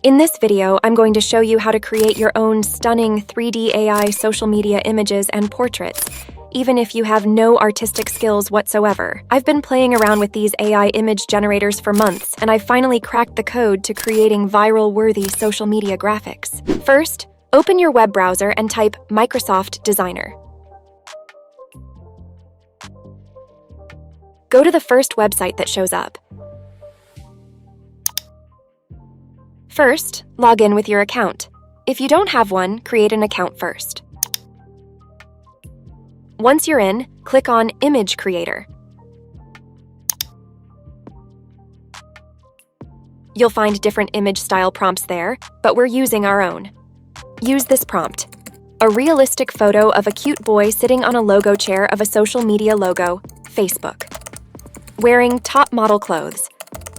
In this video, I'm going to show you how to create your own stunning 3D AI social media images and portraits, even if you have no artistic skills whatsoever. I've been playing around with these AI image generators for months, and I've finally cracked the code to creating viral-worthy social media graphics. First, open your web browser and type Microsoft Designer. Go to the first website that shows up. First, log in with your account. If you don't have one, create an account first. Once you're in, click on Image Creator. You'll find different image style prompts there, but we're using our own. Use this prompt: a realistic photo of a cute boy sitting on a logo chair of a social media logo, Facebook. Wearing top model clothes.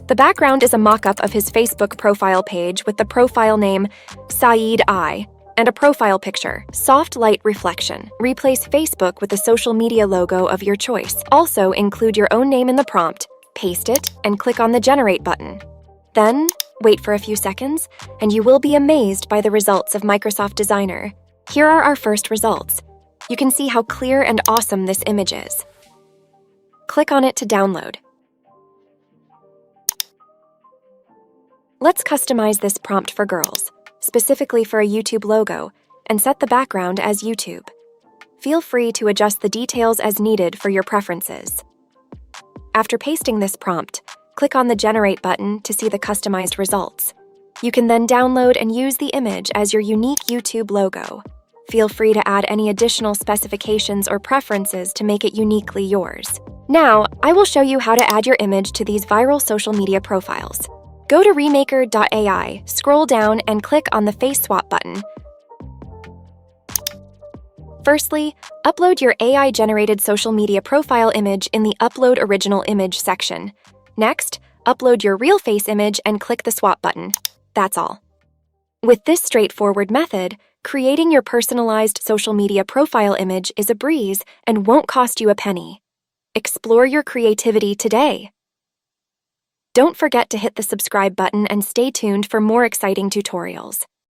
The background is a mock-up of his Facebook profile page with the profile name Saeedai and a profile picture, soft light reflection. Replace Facebook with the social media logo of your choice. Also include your own name in the prompt, paste it, and click on the Generate button. Then, wait for a few seconds, and you will be amazed by the results of Microsoft Designer. Here are our first results. You can see how clear and awesome this image is. Click on it to download. Let's customize this prompt for girls, specifically for a YouTube logo, and set the background as YouTube. Feel free to adjust the details as needed for your preferences. After pasting this prompt, click on the Generate button to see the customized results. You can then download and use the image as your unique YouTube logo. Feel free to add any additional specifications or preferences to make it uniquely yours. Now, I will show you how to add your image to these viral social media profiles. Go to remaker.ai, scroll down, and click on the Face Swap button. Firstly, upload your AI-generated social media profile image in the Upload Original Image section. Next, upload your real face image and click the Swap button. That's all. With this straightforward method, creating your personalized social media profile image is a breeze and won't cost you a penny. Explore your creativity today. Don't forget to hit the subscribe button and stay tuned for more exciting tutorials.